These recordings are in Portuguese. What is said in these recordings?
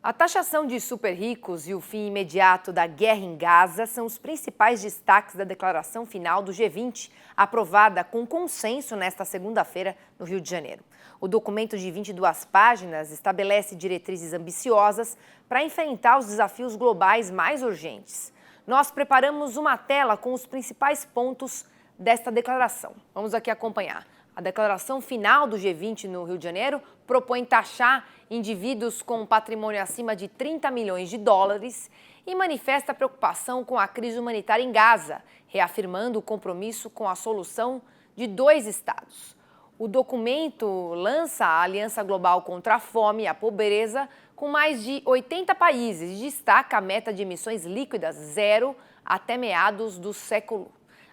A taxação de super ricos e o fim imediato da guerra em Gaza são os principais destaques da declaração final do G20, aprovada com consenso nesta segunda-feira no Rio de Janeiro. O documento de 22 páginas estabelece diretrizes ambiciosas para enfrentar os desafios globais mais urgentes. Nós preparamos uma tela com os principais pontos desta declaração. Vamos aqui acompanhar. A declaração final do G20 no Rio de Janeiro propõe taxar indivíduos com patrimônio acima de 30 milhões de dólares e manifesta preocupação com a crise humanitária em Gaza, reafirmando o compromisso com a solução de 2 estados. O documento lança a Aliança Global contra a Fome e a Pobreza com mais de 80 países e destaca a meta de emissões líquidas zero até meados do século,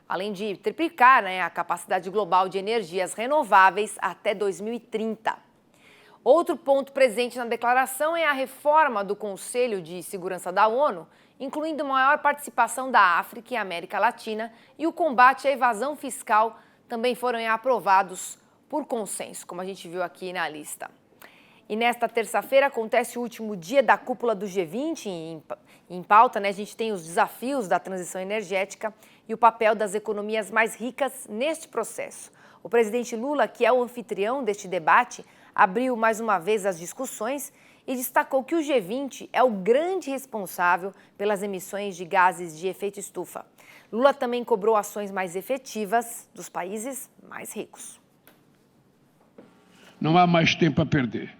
além de triplicar a capacidade global de energias renováveis até 2030. Outro ponto presente na declaração é a reforma do Conselho de Segurança da ONU, incluindo maior participação da África e América Latina, e o combate à evasão fiscal também foram aprovados por consenso, como a gente viu aqui na lista. E nesta terça-feira acontece o último dia da cúpula do G20 em pauta, a gente tem os desafios da transição energética e o papel das economias mais ricas neste processo. O presidente Lula, que é o anfitrião deste debate, abriu mais uma vez as discussões e destacou que o G20 é o grande responsável pelas emissões de gases de efeito estufa. Lula também cobrou ações mais efetivas dos países mais ricos. Não há mais tempo a perder.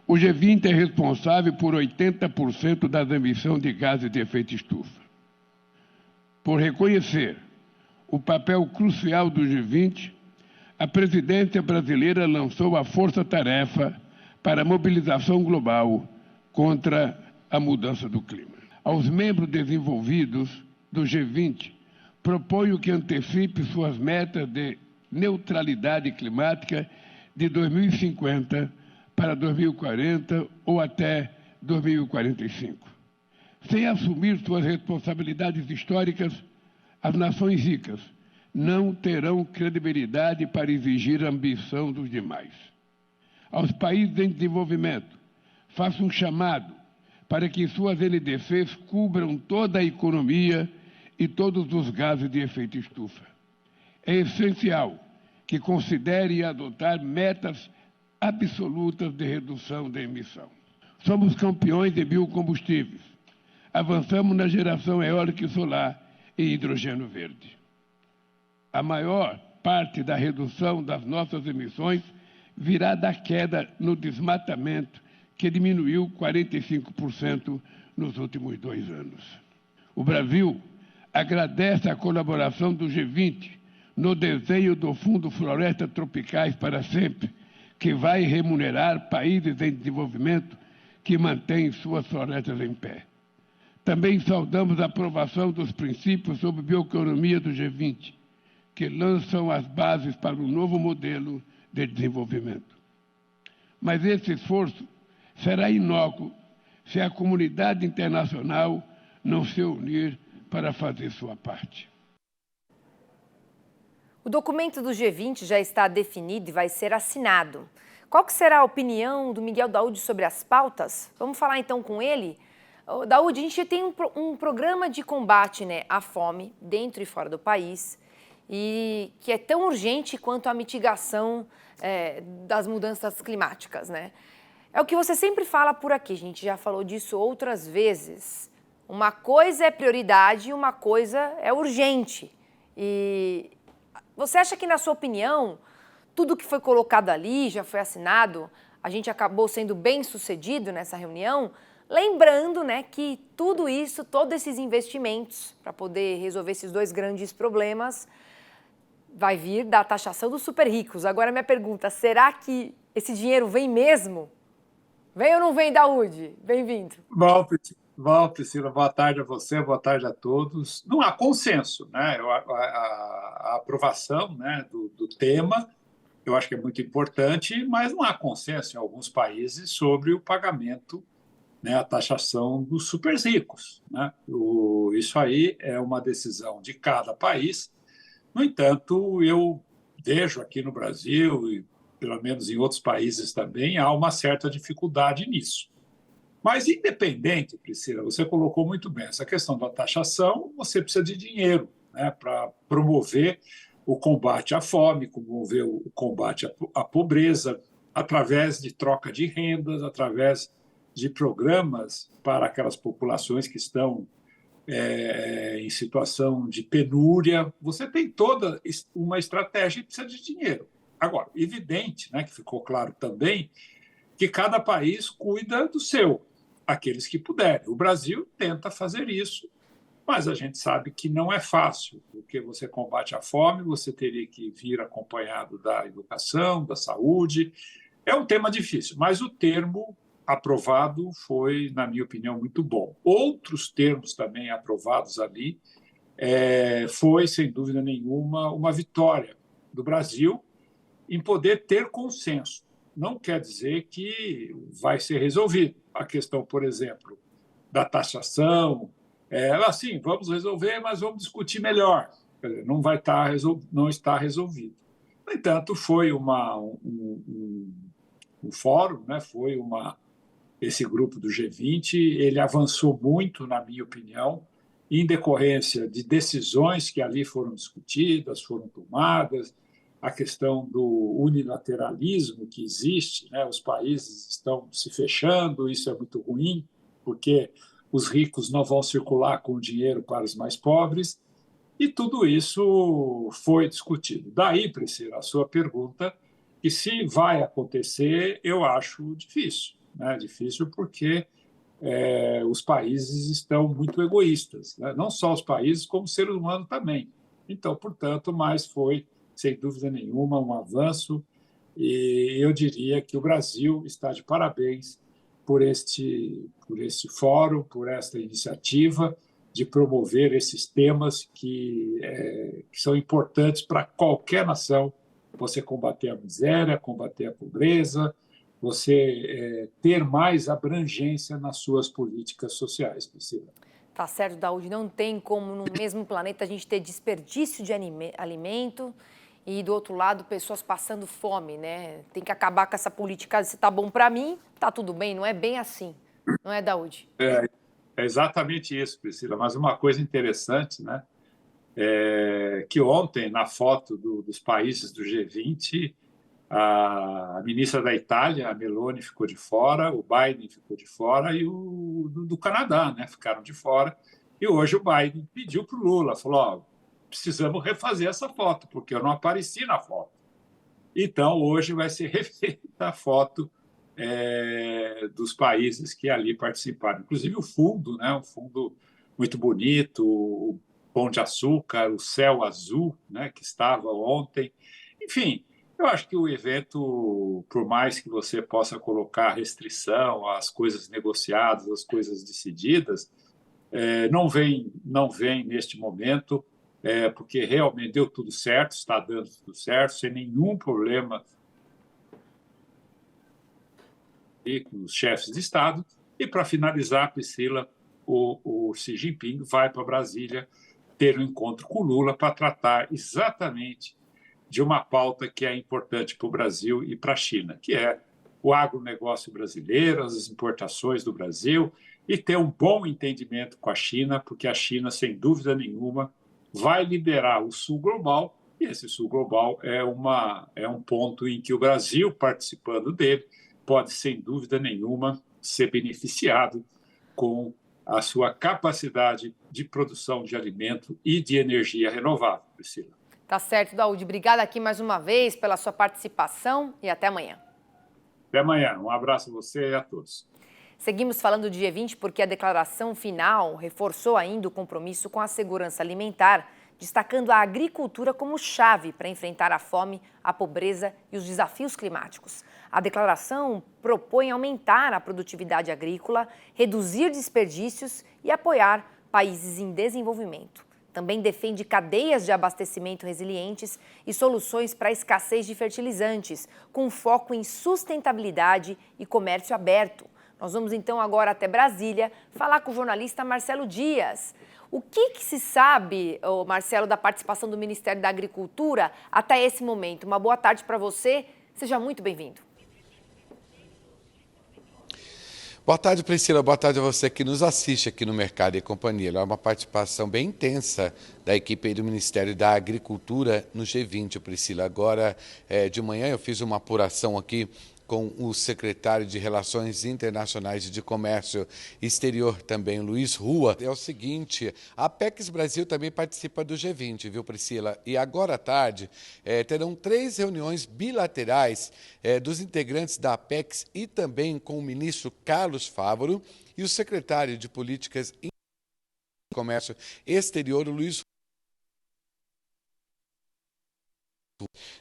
O G20 é responsável por 80% das emissões de gases de efeito estufa. Por reconhecer o papel crucial do G20, a presidência brasileira lançou a Força-Tarefa para a Mobilização Global contra a Mudança do Clima. Aos membros desenvolvidos do G20, proponho que antecipe suas metas de neutralidade climática de 2050 para 2040 ou até 2045. Sem assumir suas responsabilidades históricas, as nações ricas não terão credibilidade para exigir a ambição dos demais. Aos países em desenvolvimento, faço um chamado para que suas NDCs cubram toda a economia e todos os gases de efeito estufa. É essencial que considere adotar metas absolutas de redução da emissão. Somos campeões de biocombustíveis. Avançamos na geração eólica e solar e hidrogênio verde. A maior parte da redução das nossas emissões virá da queda no desmatamento, que diminuiu 45% nos últimos 2 anos. O Brasil agradece a colaboração do G20 no desenho do Fundo Floresta Tropicais para Sempre, que vai remunerar países em desenvolvimento que mantêm suas florestas em pé. Também saudamos a aprovação dos princípios sobre bioeconomia do G20, que lançam as bases para um novo modelo de desenvolvimento. Mas esse esforço será inócuo se a comunidade internacional não se unir para fazer sua parte. O documento do G20 já está definido e vai ser assinado. Qual que será a opinião do Miguel Daoud sobre as pautas? Vamos falar então com ele? Daoud, a gente tem um programa de combate à fome dentro e fora do país e que é tão urgente quanto a mitigação das mudanças climáticas, É o que você sempre fala por aqui, a gente já falou disso outras vezes. Uma coisa é prioridade e uma coisa é urgente. E você acha que, na sua opinião, tudo que foi colocado ali, já foi assinado, a gente acabou sendo bem sucedido nessa reunião? Lembrando que tudo isso, todos esses investimentos para poder resolver esses 2 grandes problemas, vai vir da taxação dos super ricos. Agora, minha pergunta, será que esse dinheiro vem mesmo? Vem ou não vem, Daoud? Bem-vindo. Bom, Priscila, boa tarde a você, boa tarde a todos. Não há consenso, a aprovação do tema, eu acho que é muito importante, mas não há consenso em alguns países sobre o pagamento, a taxação dos super ricos. Isso aí é uma decisão de cada país. No entanto, eu vejo aqui no Brasil, e pelo menos em outros países também, há uma certa dificuldade nisso. Mas, independente, Priscila, você colocou muito bem, essa questão da taxação, você precisa de dinheiro, né, para promover o combate à fome, promover o combate à pobreza, através de troca de rendas, através de programas para aquelas populações que estão em situação de penúria. Você tem toda uma estratégia e precisa de dinheiro. Agora, evidente, né, que ficou claro também, que cada país cuida do seu, aqueles que puderem. O Brasil tenta fazer isso, mas a gente sabe que não é fácil, porque você combate a fome, você teria que vir acompanhado da educação, da saúde. É um tema difícil, mas o termo aprovado foi, na minha opinião, muito bom. Outros termos também aprovados ali foi, sem dúvida nenhuma, uma vitória do Brasil em poder ter consenso. Não quer dizer que vai ser resolvido. A questão, por exemplo, da taxação, assim, vamos resolver, mas vamos discutir melhor. Não vai estar não está resolvido. No entanto, foi um fórum, né? Foi esse grupo do G20, ele avançou muito, na minha opinião, em decorrência de decisões que ali foram discutidas, foram tomadas, a questão do unilateralismo que existe, né? Os países estão se fechando, isso é muito ruim, porque os ricos não vão circular com o dinheiro para os mais pobres, e tudo isso foi discutido. Daí, Priscila, a sua pergunta, que se vai acontecer, eu acho difícil. Né? Difícil porque os países estão muito egoístas, né? Não só os países, como o ser humano também. Então, portanto, mas foi, sem dúvida nenhuma, um avanço, e eu diria que o Brasil está de parabéns por este fórum, por esta iniciativa de promover esses temas que são importantes para qualquer nação. Você combater a miséria, combater a pobreza, você ter mais abrangência nas suas políticas sociais, Priscila. Tá certo, Daúde, não tem como no mesmo planeta a gente ter desperdício de alimento e, do outro lado, pessoas passando fome, né? Tem que acabar com essa política, se tá bom para mim, tá tudo bem, não é bem assim, não é, Daúde? É exatamente isso, Priscila, mas uma coisa interessante, né? Que ontem, na foto dos países do G20, a ministra da Itália, a Meloni, ficou de fora, o Biden ficou de fora e o do Canadá, né, ficaram de fora. E hoje o Biden pediu para o Lula, falou, precisamos refazer essa foto, porque eu não apareci na foto. Então, hoje vai ser refeita a foto dos países que ali participaram. Inclusive o fundo, né, um fundo muito bonito, o Pão de Açúcar, o céu azul, né, que estava ontem. Enfim, eu acho que o evento, por mais que você possa colocar restrição às coisas negociadas, às coisas decididas, não vem neste momento, porque realmente deu tudo certo, está dando tudo certo, sem nenhum problema com os chefes de Estado. E, para finalizar, Priscila, o Xi Jinping vai para Brasília ter um encontro com o Lula para tratar exatamente de uma pauta que é importante para o Brasil e para a China, que é o agronegócio brasileiro, as exportações do Brasil, e ter um bom entendimento com a China, porque a China, sem dúvida nenhuma, vai liderar o Sul Global, e esse Sul Global é um ponto em que o Brasil, participando dele, pode, sem dúvida nenhuma, ser beneficiado com a sua capacidade de produção de alimento e de energia renovável, Priscila. Tá certo, Daúde. Obrigada aqui mais uma vez pela sua participação e até amanhã. Até amanhã. Um abraço a você e a todos. Seguimos falando do G20 porque a declaração final reforçou ainda o compromisso com a segurança alimentar, destacando a agricultura como chave para enfrentar a fome, a pobreza e os desafios climáticos. A declaração propõe aumentar a produtividade agrícola, reduzir desperdícios e apoiar países em desenvolvimento. Também defende cadeias de abastecimento resilientes e soluções para a escassez de fertilizantes, com foco em sustentabilidade e comércio aberto. Nós vamos então agora até Brasília falar com o jornalista Marcelo Dias. O que se sabe, Marcelo, da participação do Ministério da Agricultura até esse momento? Uma boa tarde para você, seja muito bem-vindo. Boa tarde, Priscila. Boa tarde a você que nos assiste aqui no Mercado e Companhia. É uma participação bem intensa da equipe aí do Ministério da Agricultura no G20, Priscila. Agora, de manhã, eu fiz uma apuração aqui com o secretário de Relações Internacionais e de Comércio Exterior também, Luiz Rua. É o seguinte, a Apex Brasil também participa do G20, viu, Priscila? E agora à tarde terão 3 reuniões bilaterais dos integrantes da Apex e também com o ministro Carlos Fávaro e o secretário de Políticas e Comércio Exterior, Luiz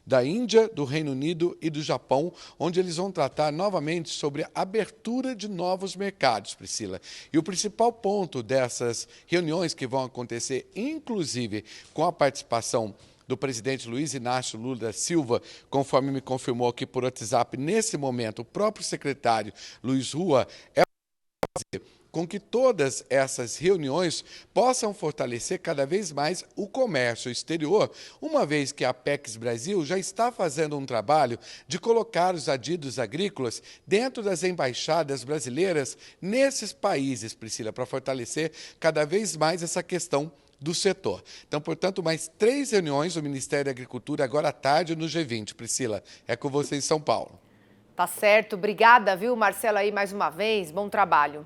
da Índia, do Reino Unido e do Japão, onde eles vão tratar novamente sobre a abertura de novos mercados, Priscila. E o principal ponto dessas reuniões que vão acontecer, inclusive com a participação do presidente Luiz Inácio Lula da Silva, conforme me confirmou aqui por WhatsApp, nesse momento, o próprio secretário Luiz Rua, é com que todas essas reuniões possam fortalecer cada vez mais o comércio exterior, uma vez que a Apex Brasil já está fazendo um trabalho de colocar os adidos agrícolas dentro das embaixadas brasileiras nesses países, Priscila, para fortalecer cada vez mais essa questão do setor. Então, portanto, mais 3 reuniões do Ministério da Agricultura agora à tarde no G20. Priscila, é com você em São Paulo. Tá certo, obrigada, viu, Marcelo, aí mais uma vez, bom trabalho.